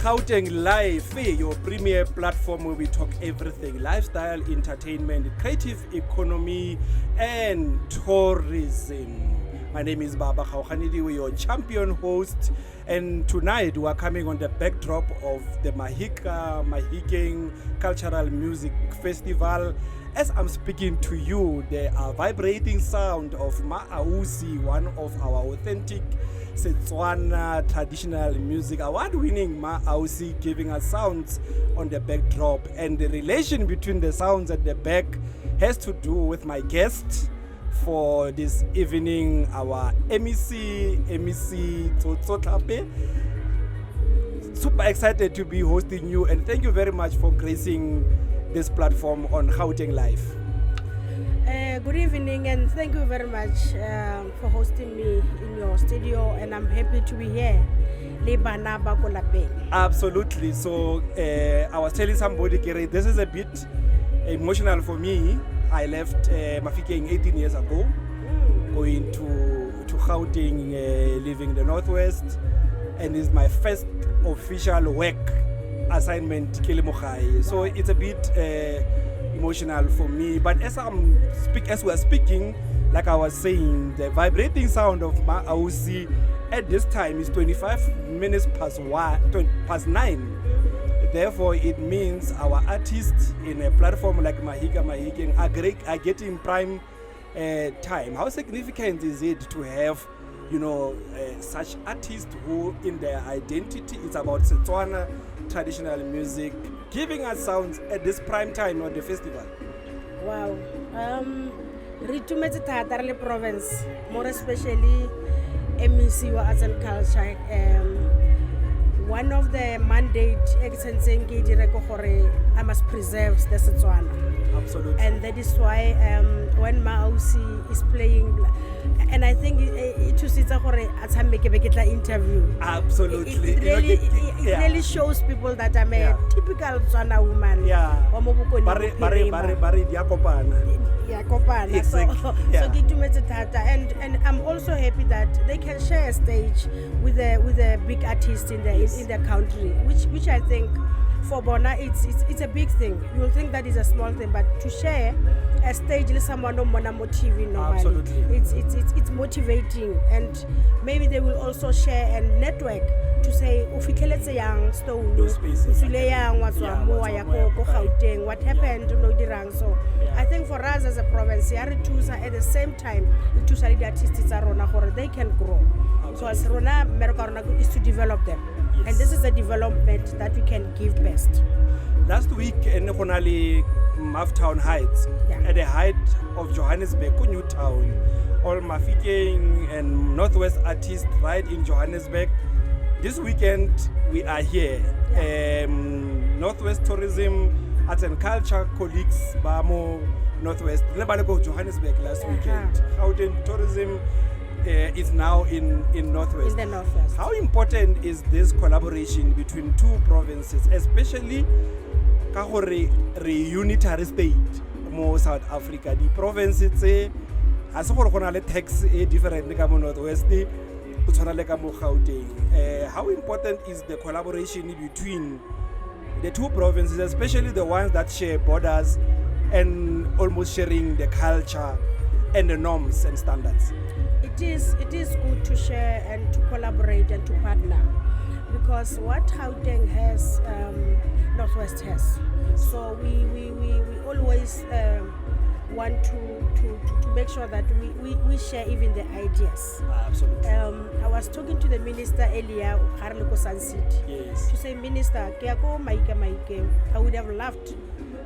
Gauteng Lifve, your premier platform where we talk everything lifestyle, entertainment, creative economy, and tourism. My name is Baba Khaokhanidi, your champion host, and tonight we are coming on the backdrop of the Mahika, Mahikeng Cultural Music Festival. As I'm speaking to you, there are vibrating sound of Ma'ausi, one of our authentic Setswana traditional music, award-winning Ma'ausi, giving us sounds on the backdrop. And the relation between the sounds at the back has to do with my guest for this evening, our MEC Tlhape. Super excited to be hosting you, and thank you very much for gracing this platform on Gauteng Life. Good evening, and thank you very much for hosting me in your studio, and I'm happy to be here. Absolutely. So I was telling somebody, Gary, this is a bit emotional for me. I left Mahikeng 18 years ago, going to Gauteng, living the Northwest, and it's my first official work assignment, Kilimukhai. So it's a bit emotional for me. But as we're speaking, like I was saying, the vibrating sound of Ma'ausi at this time is 25 minutes past 9. Therefore, it means our artists in a platform like Mahikeng are getting prime time. How significant is it to have, such artists who, in their identity, it's about Setswana traditional music, giving us sounds at this prime time on the festival? Wow. Ritumetse thata re le province, more especially MEC wa Arts and Culture. One of the mandate I must preserve the Setswana. Absolutely. And that is why when Ma'ausi is playing, and I think it was a interview. Absolutely. It really shows people that I'm a typical Tswana woman. Yeah. And I'm also happy that they can share a stage with a big artist in the country, which I think for Bona it's a big thing. You'll think that is a small thing, but to share a stage with someone on TV normally, it's motivating, and maybe they will also share a network to say ufikeletse yang stone usule yang watswa mo ya ko Gauteng, what happened no dirang. So I think for us as a province, at the same time it to the artists gore they can grow. So as rona mereka is to develop them. Yes. And this is a development that we can give best. Last week in Maftown Heights, at the height of Johannesburg, New Town, all Mahikeng and Northwest artists right in Johannesburg. This weekend we are here. Northwest Tourism, Arts and Culture colleagues, Bamo, Northwest, go Johannesburg last weekend. Gauteng Tourism is now in Northwest. In the Northwest. How important is this collaboration between two provinces, especially unitary state mo South Africa? The provinces as a tax different ka mo Northwest, how important is the collaboration between the two provinces, especially the ones that share borders and almost sharing the culture and the norms and standards? It is good to share and to collaborate and to partner, because what Gauteng has, Northwest has. So we always want to make sure that we share even the ideas. Absolutely. I was talking to the minister earlier, yes, to say, Minister, I would have loved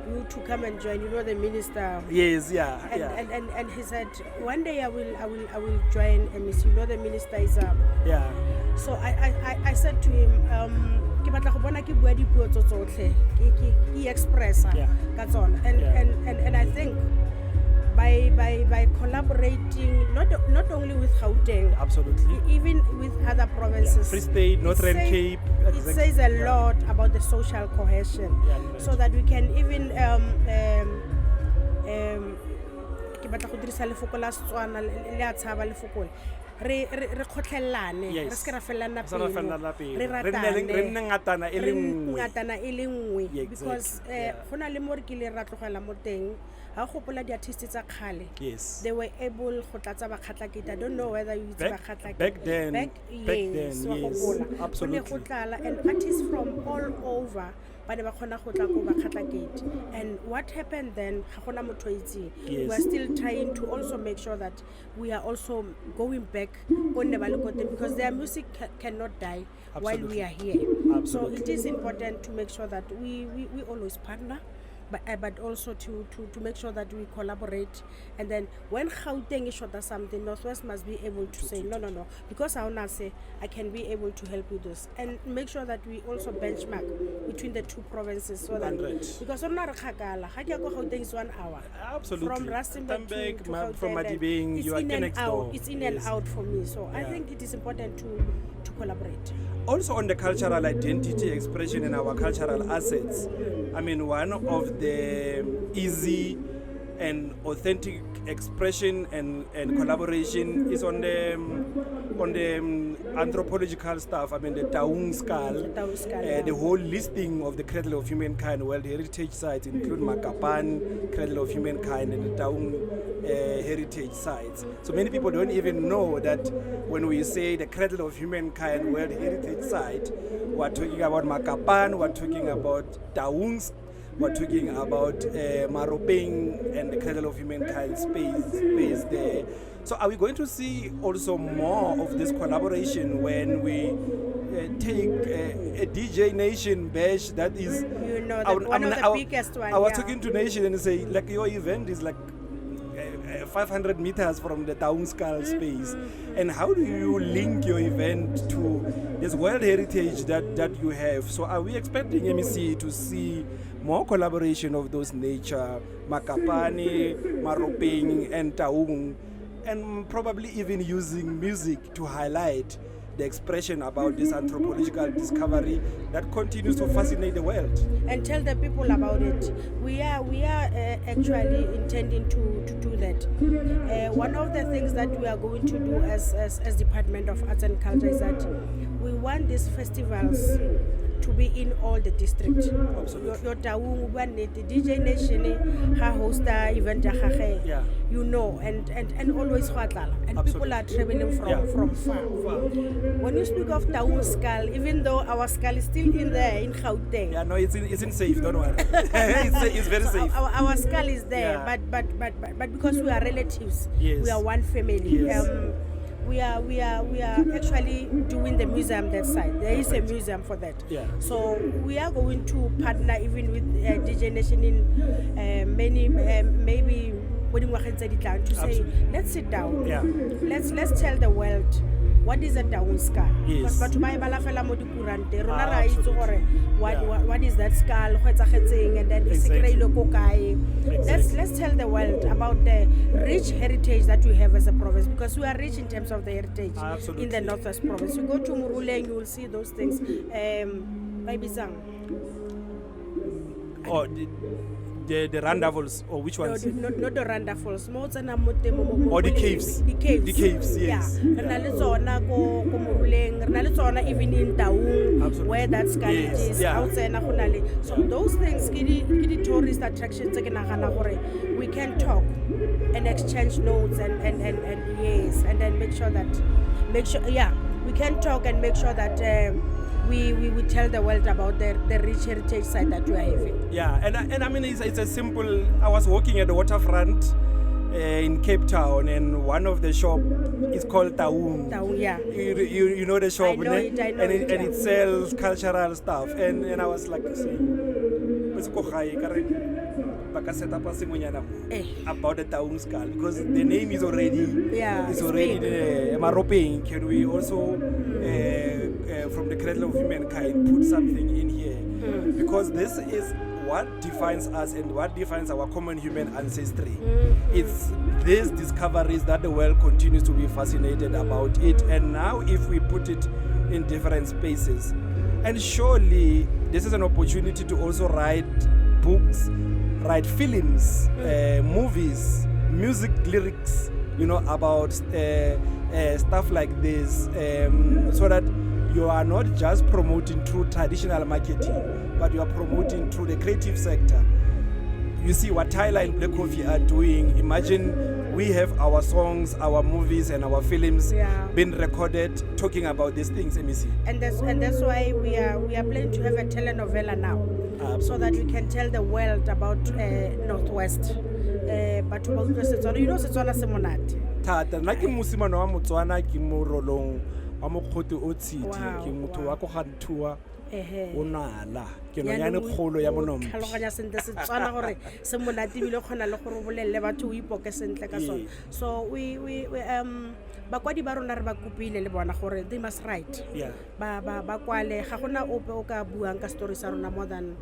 you to come and join. The minister. Yes, And he said, one day I will join MEC. The minister is yeah. So I said to him, express that's all. And I think by collaborating not only with Gauteng, absolutely, even with other provinces, Free State, Northern Cape, it says a lot about the social cohesion, so that we can even re kgotlhelane re Yes. se ke ra felana Sa ra felana pelo pelo. re Re nne ngatana e le nngwe. ngatana e le nngwe Yeah, because exactly. Yeah. go na le mo re ke le ra tlogela mo teng ga gopola di-artist tsa kgale Yes. they were able go tlatsa bakgatlakete. I don't know whether you itse bakgatlakete. Back then, yes, wa yes, gopola. Go ne absolutely. go tlala and artists from all over ba ne ba kgona go tla ko bakgatlakete. And what happened then ga gona motho a itseng. Yes. We are still trying to also make sure that we are also going back ko nne ba le ko teng, because their music cannot die while we Absolutely. are here. So Absolutely. it is important to make sure that we always partner, but also to make sure that we collaborate. And then when Gauteng is short of something, Northwest must be able to say no, because I wanna say I can be able to help with this, and make sure that we also benchmark between the two provinces, so that 100. because I'm not Khakala, Gauteng is 1 hour. Absolutely. From Rustenburg to Tlhape, from Gauteng, Madibeng, it's you are in and next out. door. It's in and Yes. out for me. So I Yeah. think it is important to collaborate. Also on the cultural identity expression and our cultural assets, I mean, one of the easy and authentic expression and collaboration is on the anthropological stuff. I mean, the Taung skull, Taung skull, yeah. the whole listing of the Cradle of Humankind World Heritage Sites include Makapan, Cradle of Humankind, and the Taung heritage sites. So many people don't even know that when we say the Cradle of Humankind World Heritage Site, we're talking about Makapan, we're talking about Taungs, we're talking about Maropeng and the Cradle of Humankind space there. So are we going to see also more of this collaboration when we take a DJ Nation bash that is, You know, one of the biggest one. I was yeah. talking to Nation and say, like, your event is like 500 meters from the Taung Skull space. And how do you link your event to this world heritage that you have? So are we expecting MEC to see more collaboration of those nature, Makapane, Maropeng, and Taung, and probably even using music to highlight the expression about this anthropological discovery that continues to fascinate the world? And tell the people about it. We are actually intending to do that. One of the things that we are going to do as Department of Arts and Culture is that we want these festivals to be in all the districts. Absolutely. Your Taung, the DJ Nation, ha host a event, Yeah. you know, and always Huatlala. And people are traveling from far. When you speak of Taung skull, even though our skull is still in there in Gauteng. Yeah, no, it's in safe. Don't worry. it's very safe. Our skull is there, Yeah. but because we are relatives, Yes. we are one family. Yes. We are actually doing the museum that side. There is a museum for that. Yeah. So we are going to partner even with DJ Nation in many maybe to say, Absolutely. let's sit down. Yeah. Let's tell the world what is a Taung skull. Yes. Because batho ba e bala fela mo dikurante, rona ra Absolutely. itse gore Yeah. what is that skull, go etsagetseng, and then e se Exactly. kry-ile ko kae. Exactly. Let's tell the world about the rich heritage that we have as a province, because we are rich in terms of the heritage in the Absolutely. Northwest Province. You go to Muruleng, you will see those things. Maybe some. Or the Randavels, or which ones? Not the Randa Falls. Or the caves. The caves. The caves, yes. Yeah. Re na le tsona ko Muruleng, re na le tsona even in Taung, Absolutely. where that skull Yes, is. yeah. Outside na go na le. So those things ke di tourist attractions tse ke nagana gore we can talk and exchange notes and yes, and then make sure we can talk and make sure that we tell the world about the rich heritage site that we are having. Yeah, and I mean, it's a simple. I was walking at the waterfront in Cape Town, and one of the shop is called Taung. Taung, yeah. You know the shop, I know ne? it, I know and it, and yeah. it sells cultural stuff, and I was like saying, "What's ko gae ka re baka set up a sengwenyana about the Taung skull, because the name is already it's already big. there. Maropeng, can we also from the Cradle of Humankind put something in here, because this is what defines us and what defines our common human ancestry. It's these discoveries that the world continues to be fascinated about it, and now if we put it in different spaces, and surely this is an opportunity to also write books, write films, movies, music lyrics about stuff like this, so that you are not just promoting through traditional marketing, but you are promoting through the creative sector. You see what Tyler and Black Coffee are doing. Imagine we have our songs, our movies, and our films being recorded talking about these things, MEC. And that's why we are planning to have a telenovela now, so that we can tell the world about Northwest. But Setswana se monate. Thata nna ke mosimane wa Motswana ke mo rolong wa mokgote o tshiti ke motho wa go ganthua o nala ke no yana kgolo ya monompo tlhaloganya sentle Setswana gore se monate bile khona le gore bolelle batho o ipoke sentle ka sona. So we bakwadi ba rona re ba kopile le bona gore they must write. Ba kwale ga gona ope o ka buang ka story sa rona more than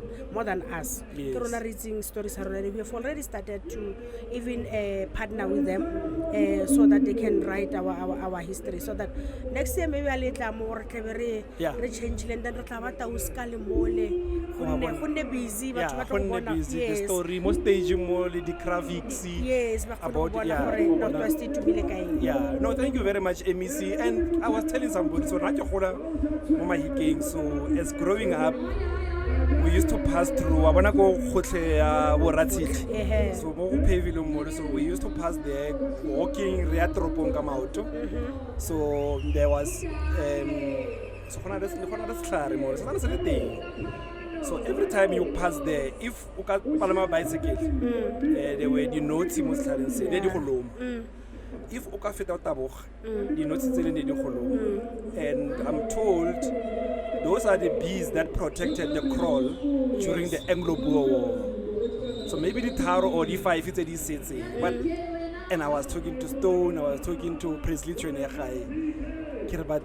us. Ke rona re itseng story sa rona. We have already started to even partner with them so that they can write our history, so that next year maybe a letla mo re tlebe re change le then re tla ba tauska le mole gonne busy batho ba tlo bona the story mo stage mo le di graphics about Northwest to be like no, thank you very much, MEC. And I was telling somebody, so Mahikeng, so as growing up, we used to pass through so we used to pass there walking so there was so every time you pass there, if you can bicycle, there were the notes if you can fit out the notes and I'm told those are the bees that protected the kraal during the Anglo-Boer War. So maybe the Taro or the 5 it's a city. But and I was talking to Stone, I was talking to Presley Chwenechai. But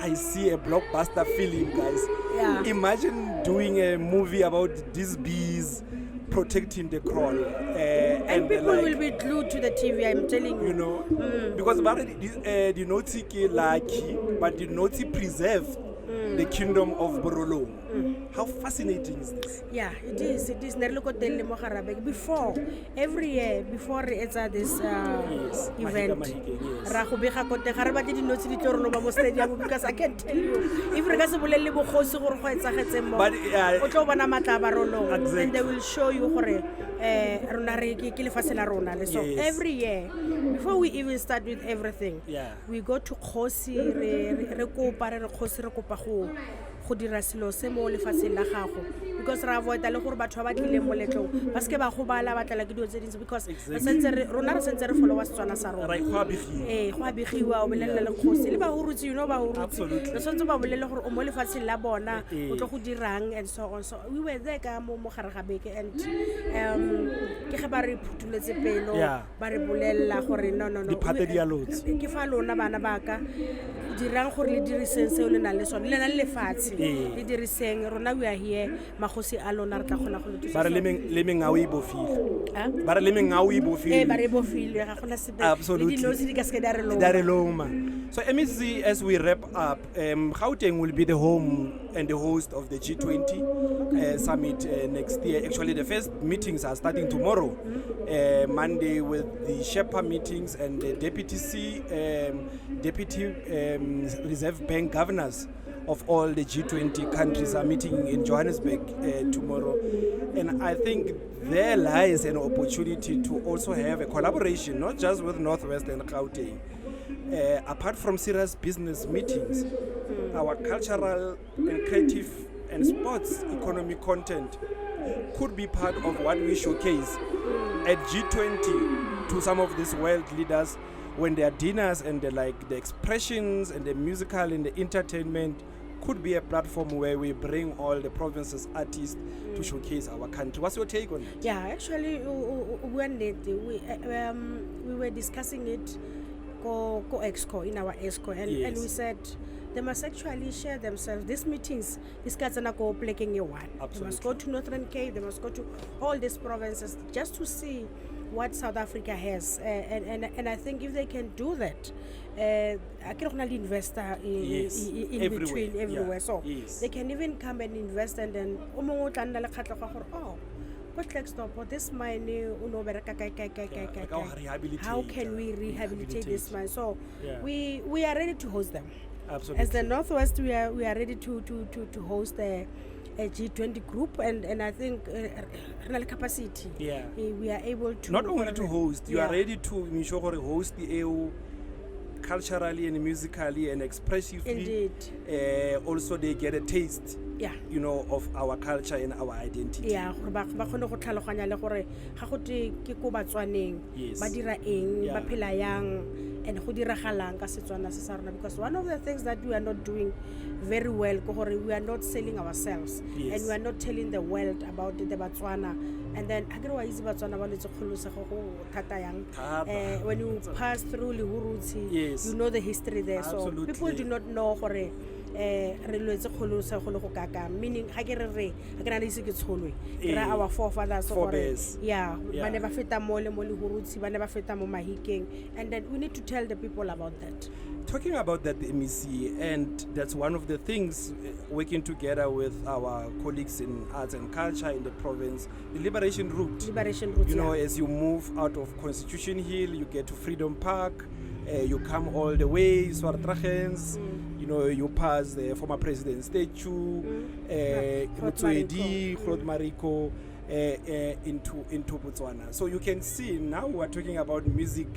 I see a blockbuster film, guys. Imagine doing a movie about these bees protecting the kraal. And people will be glued to the TV, I'm telling you. Because the Noti lucky, but the Noti preserved the kingdom of Borolong. How fascinating is this? Yeah, it is. It is. Before, every year, before it's this event, because I can tell you, if and they will show you so every year, before we even start with everything, we go to go dira selo se mo lefatsheng la gago because ra avoid le gore batho ba tlile mo letlong ba ske ba go bala ba tla ke dio tse dintsi because rona re sentse re follow Setswana sa rona go abegiwa o bolelle le kgosi le ba hurutse ba hurutse re sentse ba bolelle gore o mo lefatsheng la bona o tlo go dirang and so on. So we were there ka mo gare ga beke and ke ge ba re phutuletse pelo ba re bolella gore no di phate dia lots ke fa lona bana ba ka dirang gore le diriseng se o le na le sone le na le lefatshe le diriseng rona we are here magosi a lona re tla gona go le thusa ba re le mengao e bofile ba re le mengao e bofile ba re bofile ga gona se le dinosi di ka se da re loma. So MEC, as we wrap up, Gauteng will be the home and the host of the G20 summit next year. Actually, the first meetings are starting tomorrow, Monday, with the Sherpa meetings and the deputy Reserve Bank governors of all the G20 countries are meeting in Johannesburg tomorrow. And I think there lies an opportunity to also have a collaboration, not just with Northwest and Gauteng. Apart from serious business meetings, our cultural and creative and sports economic content could be part of what we showcase at G20 to some of these world leaders when their dinners and the expressions and the musical and the entertainment could be a platform where we bring all the provinces artists to showcase our country. What's your take on that? Yeah, actually, we were discussing it co-exco in our exco and we said they must actually share themselves. These meetings, these guys are not go playing a one. They must go to Northern Cape, they must go to all these provinces just to see what South Africa has. And I think if they can do that, I can only invest in everywhere. Between everywhere. So they can even come and invest and then this mine, how can we rehabilitate this mine? So we are ready to host them. Absolutely. As the Northwest, we are ready to host a G20 group, and I think capacity. Yeah. We are able to not only to host, you are ready to ensure host the EU culturally and musically and expressively. Indeed. Also, they get a taste. Yeah. You know, of our culture and our identity. Yeah, ba khone go tlhaloganya le gore ga go ke ko Batswaneng ba dira eng ba phela yang and go diragalang ka Setswana se sa rona, because one of the things that we are not doing very well ko gore we are not selling ourselves and we are not telling the world about the Batswana. And then otherwise Batswana ba letse kgolosa go thata yang when you pass through Lehurutsi, you know the history there. Absolutely. So people do not know gore meaning our forefathers ba never feta mo le Lehurutsi, ba never feta mo Mahikeng, and then we need to tell the people about that. Talking about that, the MEC, and that's one of the things working together with our colleagues in arts and culture in the province, the Liberation Route. You know, as you move out of Constitution Hill, you get to Freedom Park, you come all the way, Swartragens, you know, you pass the former president's statue, Groot Mariko, into Botswana. So you can see now we're talking about music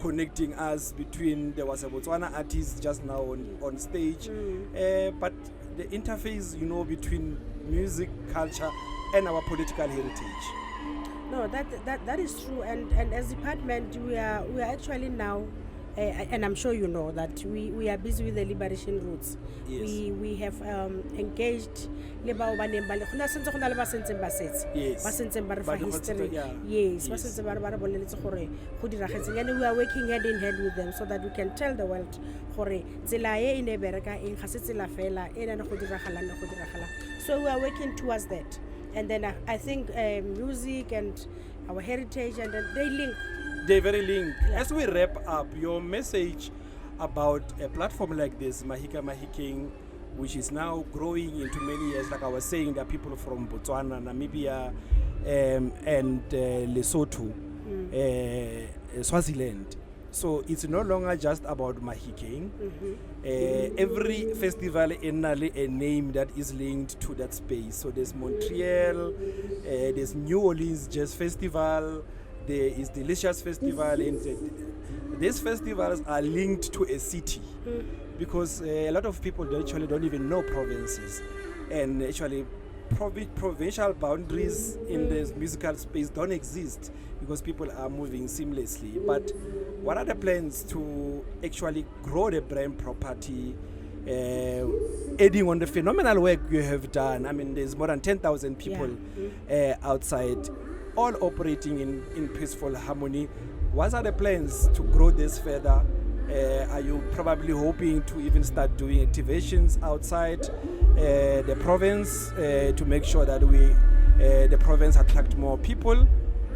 connecting us between there was a Botswana artist just now on stage, but the interface, you know, between music, culture, and our political heritage. No, that is true, and as department we are actually now. And I'm sure you know that we are busy with the liberation routes. Yes. We have engaged history. Yes. And we are working hand in hand with them so that we can tell the world so we are working towards that. And then I think music and our heritage, and then they link. They're very linked. Yeah. As we wrap up, your message about a platform like this, Mahikeng, which is now growing into many years, like I was saying, there are people from Botswana, Namibia, and Lesotho, Swaziland. So it's no longer just about Mahikeng. Every festival in a name that is linked to that space. So there's Montreal, there's New Orleans Jazz Festival, there is Delicious Festival, and these festivals are linked to a city because a lot of people actually don't even know provinces, and actually provincial boundaries in this musical space don't exist because people are moving seamlessly. But what are the plans to actually grow the brand property, adding on the phenomenal work you have done? I mean, there's more than 10,000 people outside, all operating in peaceful harmony. What are the plans to grow this further? Are you probably hoping to even start doing activations outside the province to make sure that the province attract more people,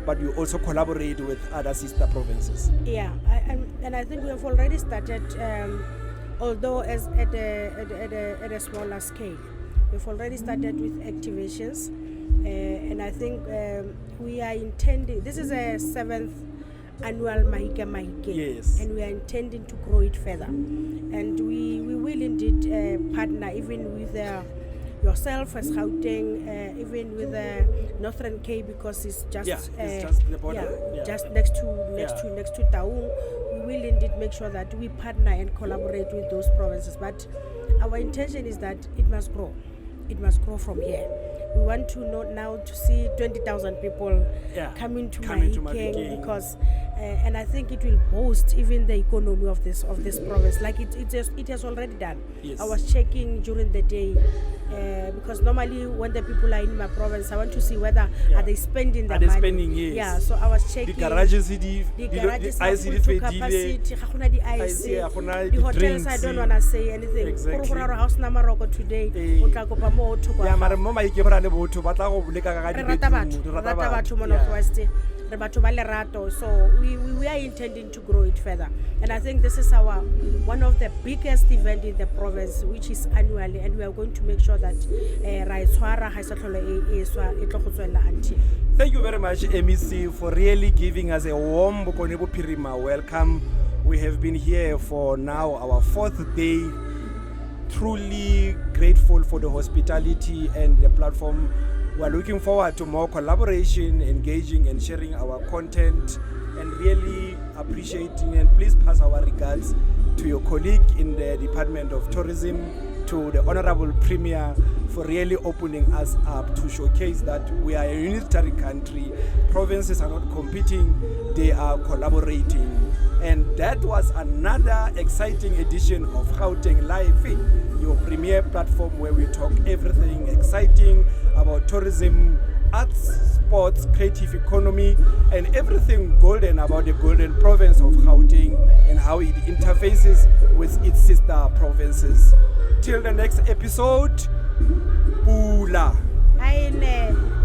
but you also collaborate with other sister provinces? Yeah, and I think we have already started, although as at a smaller scale. We've already started with activations, and I think we are intending, this is a 7th annual Mahikeng, yes, and we are intending to grow it further, and we will indeed partner even with yourself as Gauteng, even with Northern Cape, because it's just it's just the border, just next to Taung. We will indeed make sure that we partner and collaborate with those provinces, but our intention is that it must grow. It must grow from here. We want to now to see 20,000 people coming to Mahikeng, because and I think it will boost even the economy of this province, like it has already done. Yes. I was checking during the day because normally when the people are in my province, I want to see whether are they spending their money. Yes. Yeah, so I was checking. The garages are full to capacity. The hotels, I don't want to say anything. Exactly. House Namaroko today. re batho ba lerato. So we are intending to grow it further, and I think this is our one of the biggest event in the province, which is annually, and we are going to make sure that ra e tshwara ha e sa tlhole e swa e tlo go tswela until. Thank you very much, MEC, for really giving us a warm Bokone Bophirima welcome. We have been here for now our 4th day. Truly grateful for the hospitality and the platform. We are looking forward to more collaboration, engaging and sharing our content, and really appreciating, and please pass our regards to your colleague in the Department of Tourism, to the Honorable Premier, for really opening us up to showcase that we are a unitary country. Provinces are not competing, they are collaborating. And that was another exciting edition of Gauteng Lifve, your premier platform where we talk everything exciting about tourism, arts, sports, creative economy, and everything golden about the golden province of Gauteng and how it interfaces with its sister provinces. Till the next episode, Pula. Aine.